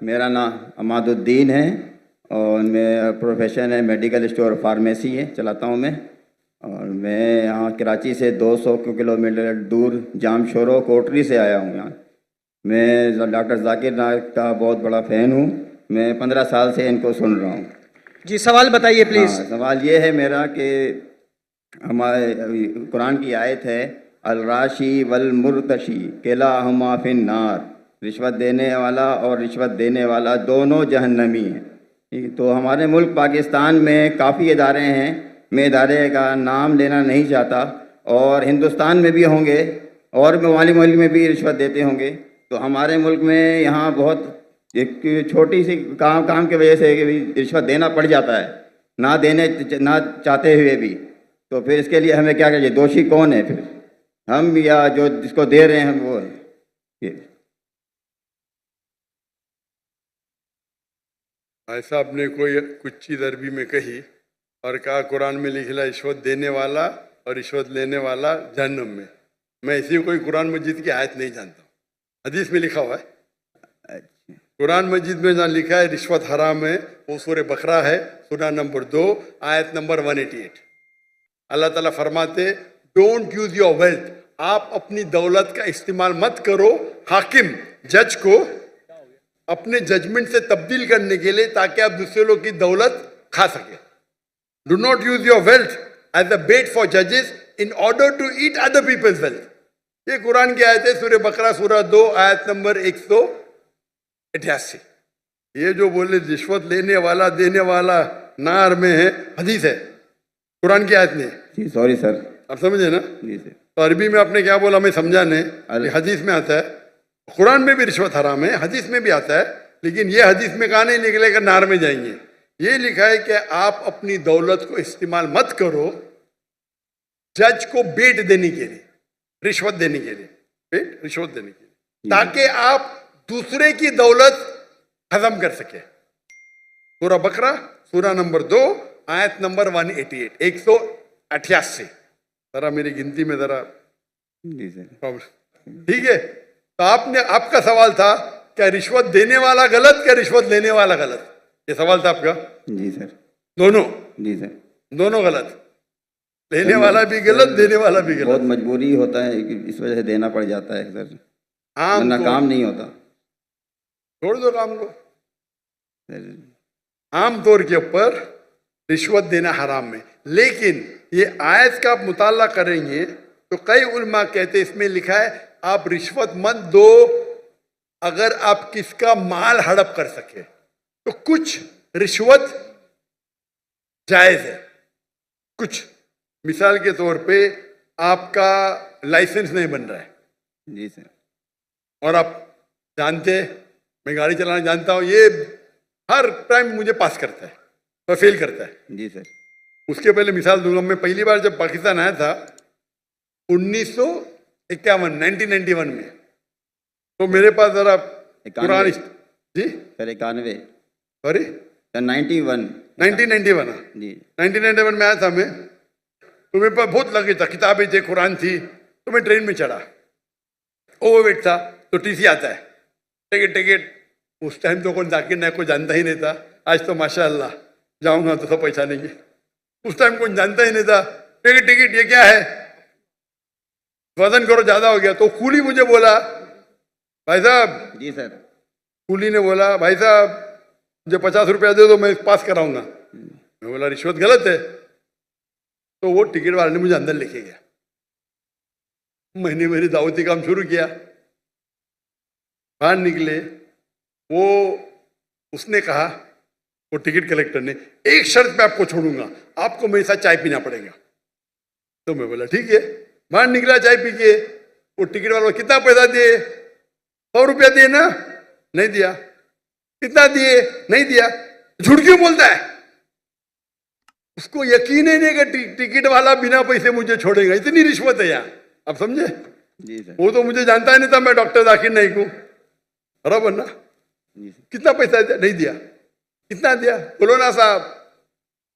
मेरा नाम अमादुद्दीन है और मेरा प्रोफेशन है मेडिकल स्टोर फार्मेसी है चलाता हूँ मैं। और मैं यहाँ कराची से 200 किलोमीटर दूर जामशोरो कोटरी से आया हूँ यहाँ। मैं डॉक्टर जाकिर नाइक का बहुत बड़ा फ़ैन हूँ। मैं 15 साल से इनको सुन रहा हूँ। जी सवाल बताइए प्लीज। हाँ, सवाल ये है मेरा कि हमारे कुरान की आयत है अल-राशी वल मुर्तशी किलाहुमा फिन नार, रिश्वत देने वाला और रिश्वत देने वाला दोनों जहन्नमी हैं। तो हमारे मुल्क पाकिस्तान में काफ़ी इदारे हैं, मैं इदारे का नाम लेना नहीं चाहता, और हिंदुस्तान में भी होंगे और मवाली मुल्क में भी रिश्वत देते होंगे। तो हमारे मुल्क में यहाँ बहुत एक छोटी सी काम की वजह से रिश्वत देना पड़ जाता है, ना चाहते हुए भी। तो फिर इसके लिए हमें क्या करिए? दोषी कौन है फिर, हम या जो जिसको दे रहे हैं वो? भाई साहब ने कोई कुछ चीज़ अरबी में कही और कहा कुरान में लिखा रिश्वत देने वाला और रिश्वत लेने वाला जहन्नम में। मैं इसी कोई कुरान मजीद की आयत नहीं जानता हूँ, हदीस में लिखा हुआ है। कुरान मजीद में जहाँ लिखा है रिश्वत हराम है वो सूरह बकरा है, सूरह नंबर 2 आयत नंबर 188। अल्लाह ताला फरमाते डोंट यूज योर वेल्थ, आप अपनी दौलत का इस्तेमाल मत करो हाकिम जज को अपने जजमेंट से तब्दील करने के लिए ताकि आप दूसरे लोग की दौलत खा सके। Do not use your wealth as a bait for जजेस in order to eat other people's wealth. ये कुरान की आयत है, सूरह बकरा सूरह 2 आयत नंबर 188। ये जो बोले रिश्वत लेने वाला देने वाला नार में है, हदीस है, कुरान की आयत नहीं। जी सॉरी सर, आप समझे ना? जी सर। तो अरबी में आपने क्या बोला मैं समझा नहीं। हदीस में आता है, कुरान में भी रिश्वत हराम है, हदीस में भी आता है, लेकिन ये हदीस में कहा नहीं निकलेगा नार में जाएंगे। ये लिखा है कि आप अपनी दौलत को इस्तेमाल मत करो जज को बेट देने के लिए, रिश्वत देने के लिए, बेट रिश्वत देने के लिए, ताकि आप दूसरे की दौलत हजम कर सके। सूरह बकरा सूरह नंबर 2 आयत नंबर 188 188। जरा मेरी गिनती में जरा ठीक है। तो आपका सवाल था क्या रिश्वत देने वाला गलत क्या रिश्वत लेने वाला गलत? ये सवाल था आपका? जी सर। दोनों? जी सर। दोनों गलत, लेने वाला भी गलत देने वाला भी गलत। बहुत मजबूरी होता है, इस वजह से देना पड़ जाता है सर, वरना काम नहीं होता। छोड़ दो काम को। आम तौर के ऊपर रिश्वत देना हराम है, लेकिन ये आयत का आप मुताला करेंगे तो कई उलमा कहते इसमें लिखा है आप रिश्वत मत दो अगर आप किसका माल हड़प कर सके। तो कुछ रिश्वत जायज है, कुछ मिसाल के तौर पे आपका लाइसेंस नहीं बन रहा है। जी सर। और आप जानते मैं गाड़ी चलाना जानता हूं, ये हर टाइम मुझे पास करता है और फेल करता है। जी सर। उसके पहले मिसाल दूंगा, मैं पहली बार जब पाकिस्तान आया था 1991 में, तो मेरे पास जरा पुरानी जी सर 91 सॉरी 1991 जी 1991 में आया था मैं। तो मेरे पास बहुत लगे था, किताबें थे, कुरान थी। तो मैं ट्रेन में चढ़ा, ओवरवेट था, तो टीसी आता है, टिकट। उस टाइम तो कौन जाकिर नाइक को जानता ही नहीं था, आज तो माशाअल्लाह जाऊंगा तो सब पहचानेंगे। उस टाइम कौन जानता ही नहीं था, टिकट ये क्या है, वजन करो ज्यादा हो गया। तो कूली मुझे बोला भाई साहब। जी सर। कूली ने बोला भाई साहब मुझे 50 रुपया दे दो मैं पास कराऊंगा। मैं बोला रिश्वत गलत है। तो वो टिकट वाले ने मुझे अंदर लेके गया, मैंने मेरी दावती काम शुरू किया। बाहर निकले, वो उसने कहा, वो टिकट कलेक्टर ने, एक शर्त पे आपको छोड़ूंगा, आपको मेरे साथ चाय पीना पड़ेगा। तो मैं बोला ठीक है। बाहर निकला चाय पी के, वो टिकट वाला कितना पैसा दिए? 100 रुपया दिए ना? नहीं दिया। कितना दिए? नहीं दिया। झूठ क्यों बोलता है? उसको यकीन ही नहीं कि टिकट वाला बिना पैसे मुझे छोड़ेगा। इतनी रिश्वत है यहाँ, आप समझे? जी सर। वो तो मुझे जानता ही नहीं था मैं डॉक्टर जाकिर नाइक हूँ, बराबर ना? कितना पैसा दिया? नहीं दिया। कितना दिया? बोलो ना साहब।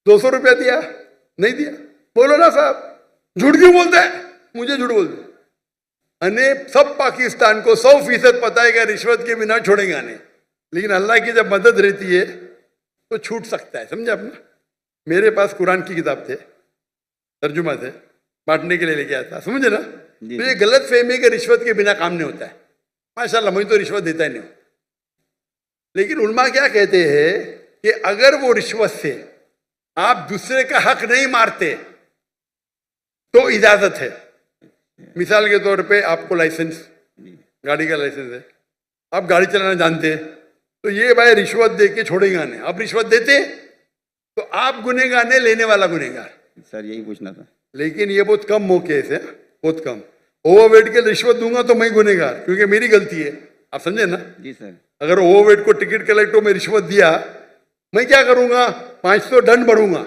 200 रुपया दिया? नहीं दिया। बोलो ना साहब। झूठ क्यों बोलता है? मुझे झूठ बोलते अने सब पाकिस्तान को 100% पता है कि रिश्वत के बिना छोड़ेगा नहीं। लेकिन अल्लाह की जब मदद रहती है तो छूट सकता है, समझे अपना। मेरे पास कुरान की किताब थे, तर्जुमा थे, बांटने के लिए लेके आया था, समझे ना। तो ये गलत फहमी कि रिश्वत के बिना काम नहीं होता है। माशाल्लाह मुझे तो रिश्वत देता ही नहीं, लेकिन उल्मा क्या कहते हैं कि अगर वो रिश्वत से आप दूसरे का हक नहीं मारते तो इजाजत है। मिसाल के तौर पे आपको लाइसेंस, गाड़ी का लाइसेंस है, आप गाड़ी चलाना जानते हैं, तो ये भाई रिश्वत दे के छोड़ेगा नहीं। आप रिश्वत देते तो आप गुनेगार नहीं, लेने वाला गुनेगार। सर यही पूछना था। लेकिन ये बहुत कम मौके से, बहुत कम। ओवरवेट के रिश्वत दूंगा तो मैं गुनेगार, क्योंकि मेरी गलती है, आप समझे ना। जी सर। अगर ओवरवेट को टिकट कलेक्टर में रिश्वत दिया, मैं क्या करूंगा, 500 दंड भरूंगा।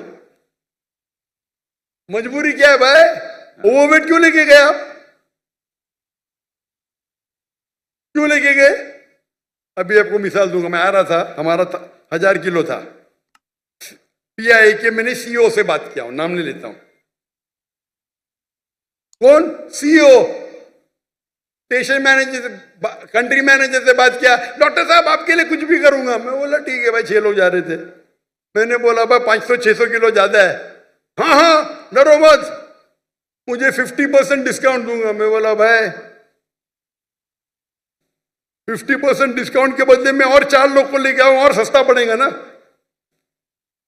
मजबूरी क्या है भाई, ओवरवेट क्यों लेके गए आप, क्यों लेके गए। अभी आपको मिसाल दूंगा, मैं आ रहा था, हमारा 1000 किलो था, पीआई के मैंने सीईओ से बात किया हूं, नाम नहीं लेता हूं, कौन, सीईओ, स्टेशन मैनेजर से, कंट्री मैनेजर से बात किया, डॉक्टर साहब आपके लिए कुछ भी करूंगा। मैं बोला ठीक है भाई, 6 लोग जा रहे थे, मैंने बोला भाई 500-600 किलो ज्यादा है, हाँ हाँ डरो मत, मुझे 50% डिस्काउंट दूंगा। मैं बोला भाई 50% डिस्काउंट के बदले में और 4 लोग को लेके आऊं और सस्ता पड़ेगा ना।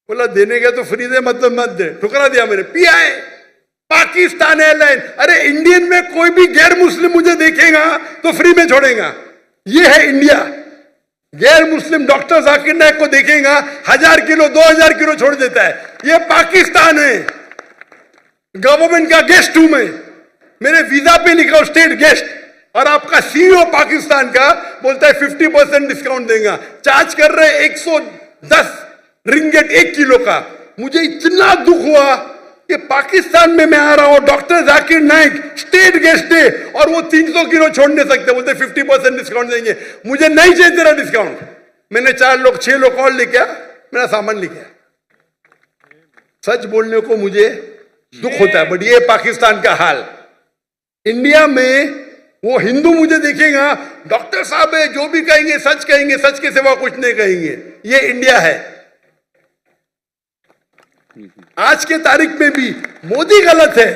बोला देने का तो फ्री दे, मतलब मत दे, ठुकरा दिया मैंने। पीआई पाकिस्तान एयरलाइन, अरे इंडियन में कोई भी गैर मुस्लिम मुझे देखेगा तो फ्री में छोड़ेगा, ये है इंडिया। गैर मुस्लिम डॉक्टर जाकिर नाइक को देखेगा 1000 किलो 2000 किलो छोड़ देता है, ये पाकिस्तान है। गवर्नमेंट का गेस्ट हूं मैं, मेरे वीजा पे लिखा स्टेट गेस्ट, और आपका सीईओ पाकिस्तान का बोलता है 50% डिस्काउंट देगा, चार्ज कर रहे 110 रिंगेट 1 किलो का। मुझे इतना दुख हुआ कि पाकिस्तान में मैं आ रहा हूं, doctor Zakir Naik state guest है, और वो 300 किलो छोड़ नहीं सकते, बोलते 50% डिस्काउंट देंगे। मुझे नहीं चाहिए तेरा डिस्काउंट। मैंने 4 लोग 6 लोग और लेके आया, मेरा सामान लेके आया। सच बोलने को मुझे दुख होता है, बट ये पाकिस्तान का हाल। इंडिया में वो हिंदू मुझे देखेगा, डॉक्टर साहब है, जो भी कहेंगे सच कहेंगे, सच के सिवा कुछ नहीं कहेंगे, ये इंडिया है। आज के तारीख में भी मोदी गलत है,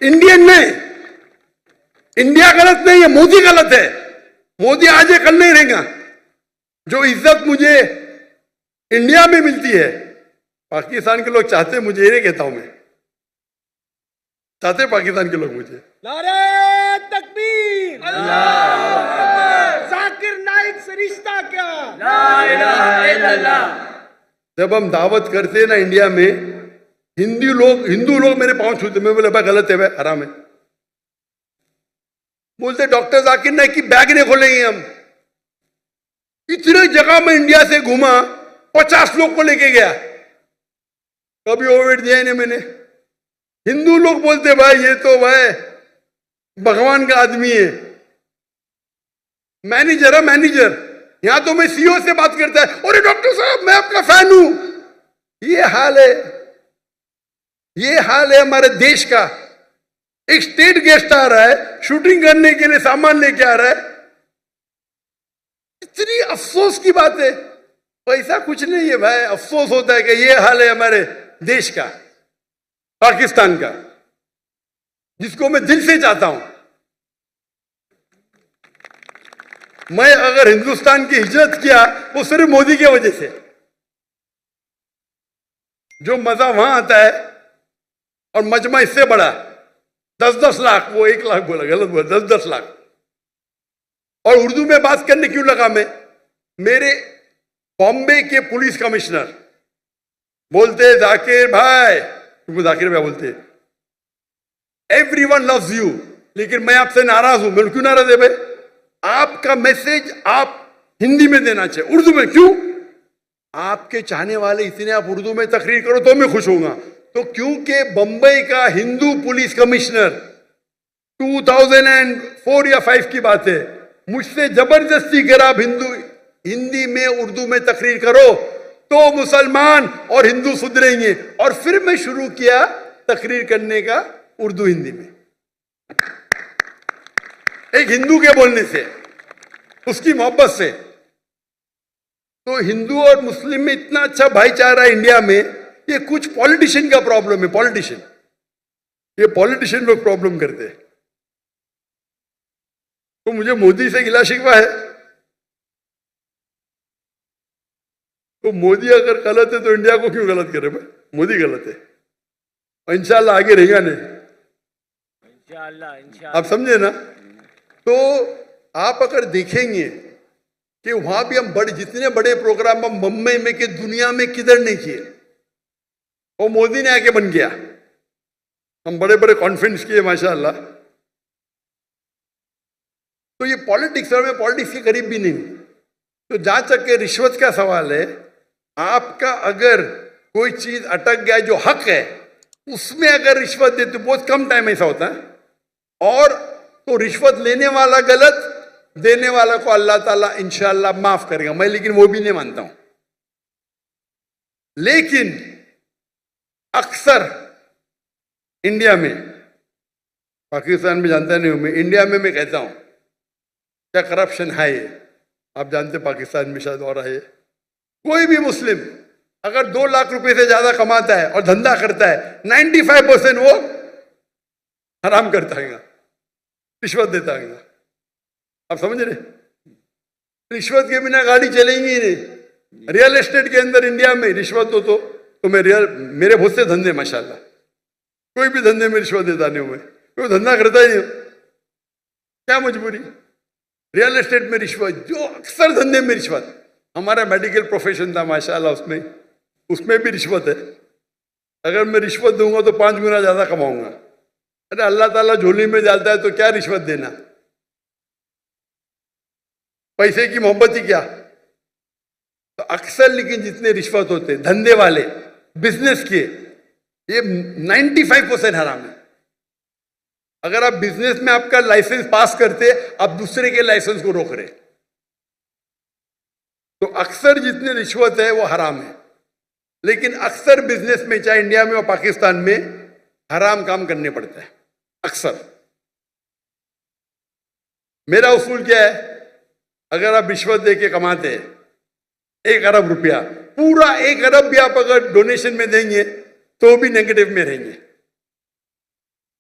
इंडियन नहीं, इंडिया गलत नहीं है, मोदी गलत है। मोदी आज कल नहीं रहेगा। जो इज्जत मुझे इंडिया में मिलती है, पाकिस्तान के लोग चाहते, मुझे ये कहता हूं मैं, चाहते पाकिस्तान के लोग मुझे। नारे तकबीर, अल्लाह, जाकिर नाइक से रिश्ता क्या, ला इलाहा इल्लल्लाह। जब हम दावत करते हैं ना इंडिया में, हिंदू लोग मेरे पांव छूते, मैं बोले भाई गलत है, भाई हराम है। बोलते डॉक्टर जाकिर नाइक की बैग नहीं खोलेंगे हम। इतने जगह में इंडिया से घूमा, 50 लोग को लेके गया, कभी ओवरवेट दिया ही नहीं मैंने। हिंदू लोग बोलते भाई ये तो भाई भगवान का आदमी है, मैनेजर है मैनेजर। यहां तो मैं सीईओ से बात करता है, अरे डॉक्टर साहब मैं आपका फैन हूं। ये हाल है, ये हाल है हमारे देश का। एक स्टेट गेस्ट आ रहा है, शूटिंग करने के लिए सामान लेके आ रहा है, इतनी अफसोस की बात है। पैसा कुछ नहीं है भाई, अफसोस होता है कि ये हाल है हमारे देश का, पाकिस्तान का, जिसको मैं दिल से चाहता हूं। मैं अगर हिंदुस्तान की हिजरत किया वो सिर्फ मोदी की वजह से। जो मजा वहां आता है, और मजमा इससे बड़ा 10-10 लाख, वो 1 लाख बोला, गलत बोला, 10-10 लाख। और उर्दू में बात करने क्यों लगा मैं, मेरे बॉम्बे के पुलिस कमिश्नर बोलते जाकिर भाई, जाकिर भाई बोलते एवरीवन लव्स यू, लेकिन मैं आपसे नाराज हूं। मैं क्यों नाराज है भाई, आपका मैसेज आप हिंदी में देना चाहिए, उर्दू में क्यों। आपके चाहने वाले इतने, आप उर्दू में तकरीर करो तो मैं खुश होऊंगा। तो क्योंकि बंबई का हिंदू पुलिस कमिश्नर 2004 या 5 की बात है, मुझसे जबरदस्ती कर आप हिंदी में उर्दू में तकरीर करो तो मुसलमान और हिंदू सुधरेंगे। और फिर मैं शुरू किया तकरीर करने का उर्दू हिंदी में, एक हिंदू के बोलने से, उसकी मोहब्बत से। तो हिंदू और मुस्लिम में इतना अच्छा भाईचारा है इंडिया में, ये कुछ पॉलिटिशियन का प्रॉब्लम है। पॉलिटिशियन, ये पॉलिटिशियन लोग प्रॉब्लम करते हैं। तो मुझे मोदी से गिला शिकवा है, तो मोदी अगर गलत है तो इंडिया को क्यों गलत करे भाई? मोदी गलत है और इंशाल्लाह आगे रहेगा नहीं, इंशाल्लाह। आप समझे ना? तो आप अगर देखेंगे कि वहां भी हम जितने बड़े प्रोग्राम हम मुंबई में कि दुनिया में किधर नहीं किए, वो मोदी ने आके बन गया। हम बड़े बड़े कॉन्फ्रेंस किए माशाल्लाह। तो ये पॉलिटिक्स, और मैं पॉलिटिक्स के करीब भी नहीं हूं। तो जहां तक के रिश्वत का सवाल है, आपका अगर कोई चीज अटक गया जो हक है, उसमें अगर रिश्वत दे तो बहुत कम टाइम ऐसा होता है, और तो रिश्वत लेने वाला गलत, देने वाला को अल्लाह ताला इंशाअल्लाह माफ करेगा। मैं लेकिन वो भी नहीं मानता हूं। लेकिन अक्सर इंडिया में, पाकिस्तान में जानता नहीं हूं मैं, इंडिया में मैं कहता हूं क्या करप्शन है ये। आप जानते पाकिस्तान में शायद और है। कोई भी मुस्लिम अगर 2 लाख रुपए से ज्यादा कमाता है और धंधा करता है, 95% वो हराम करता है, रिश्वत देता है। आप समझ रहे? रिश्वत के बिना गाड़ी चलेंगी ही नहीं। रियल एस्टेट के अंदर इंडिया में रिश्वत हो तो मेरे बहुत से धंधे माशाल्लाह, कोई भी धंधे में रिश्वत देता नहीं हूं मैं, कोई धंधा करता ही नहीं। क्या मजबूरी? रियल एस्टेट में रिश्वत, जो अक्सर धंधे में रिश्वत। हमारा मेडिकल प्रोफेशन था माशाल्लाह, उसमें भी रिश्वत है। अगर मैं रिश्वत दूंगा तो 5 गुना ज्यादा कमाऊंगा। अरे अल्लाह ताला झोली में डालता है तो क्या रिश्वत देना? पैसे की मोहब्बत ही क्या? तो अक्सर लेकिन जितने रिश्वत होते धंधे वाले, बिजनेस के, ये 95% हराम है। अगर आप बिजनेस में आपका लाइसेंस पास करते, आप दूसरे के लाइसेंस को रोक रहे, तो अक्सर जितने रिश्वत है वो हराम है। लेकिन अक्सर बिजनेस में, चाहे इंडिया में और पाकिस्तान में, हराम काम करने पड़ता है अक्सर। मेरा उसूल क्या है? अगर आप रिश्वत देके कमाते हैं 1 अरब रुपया, पूरा 1 अरब भी आप अगर डोनेशन में देंगे तो भी नेगेटिव में रहेंगे।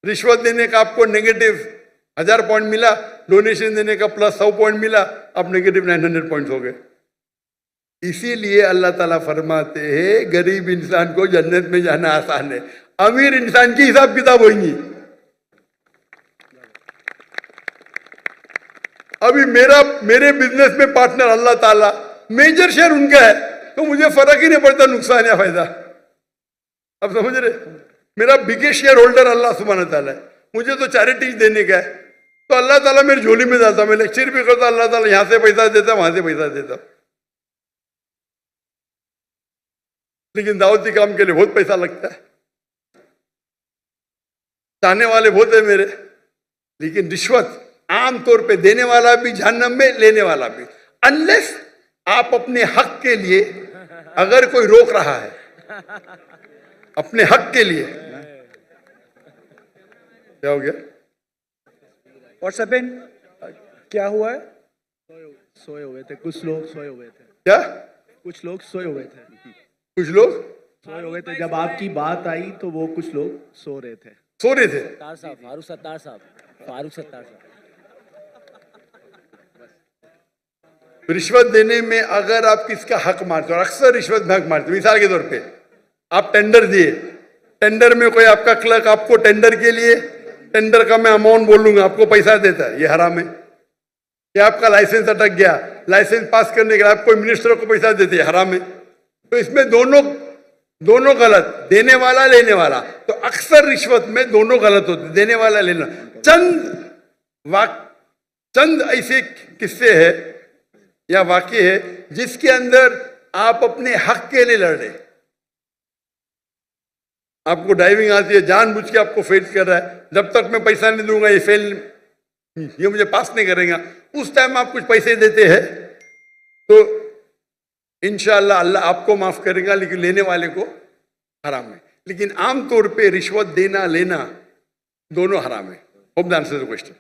रिश्वत देने का आपको नेगेटिव 1000 पॉइंट मिला, डोनेशन देने का प्लस 100 पॉइंट मिला, आप नेगेटिव 900 पॉइंट्स हो गए। इसीलिए अल्लाह ताला फरमाते हैं गरीब इंसान को जन्नत में जाना आसान है, अमीर इंसान की हिसाब किताब होगी। अभी मेरे बिजनेस में पार्टनर अल्लाह ताला, मेजर शेयर उनका है, तो मुझे फर्क ही नहीं पड़ता नुकसान या फायदा। अब समझ रहे? मेरा बिगेस्ट शेयर होल्डर अल्लाह सुब्हानहू ताला है, मुझे तो चैरिटीज देने का है, तो अल्लाह ताला मेरी झोली में डालता। मैं लेक्चर भी करता, अल्लाह ताला यहां से पैसा देता, वहां से पैसा देता। लेकिन दावती काम के लिए बहुत पैसा लगता है, चाहने वाले बहुत है मेरे। लेकिन रिश्वत आमतौर पे देने वाला भी जहन्नम में, लेने वाला भी, अनलेस आप अपने हक के लिए, अगर कोई रोक रहा है अपने हक के लिए। क्या हो गया? व्हाट्सएप क्या हुआ है? सोए हुए थे कुछ लोग, सोए हुए थे। क्या? कुछ लोग सोए हुए थे, कुछ लोग सोए हुए थे। जब आपकी बात आई तो वो कुछ लोग सो रहे थे। सो रहे थे। फारूक सत्तार साहब। रिश्वत देने में अगर आप किसका हक मारते हो, और अक्सर रिश्वत में हक मारते हो। मिसाल के तौर पे आप टेंडर दिए, टेंडर में कोई आपका क्लर्क आपको टेंडर के लिए, टेंडर का मैं अमाउंट बोल लूंगा, आपको पैसा देता है, ये हराम है। या आपका लाइसेंस अटक गया, लाइसेंस पास करने के लिए आप कोई मिनिस्टर को पैसा देते हैं, हराम है। तो इसमें दोनों गलत, देने वाला लेने वाला। तो अक्सर रिश्वत में दोनों गलत होते, देने वाला लेना। चंद ऐसे किस्से है या वाक्य है जिसके अंदर आप अपने हक के लिए लड़ रहे। आपको ड्राइविंग आती है, जानबूझ के आपको फेल कर रहा है, जब तक मैं पैसा नहीं दूंगा ये मुझे पास नहीं करेगा। उस टाइम आप कुछ पैसे देते हैं तो इंशाअल्लाह अल्लाह आपको माफ करेगा, लेकिन लेने वाले को हराम है। लेकिन आमतौर पे रिश्वत देना लेना दोनों हराम है। Hope the answer the question.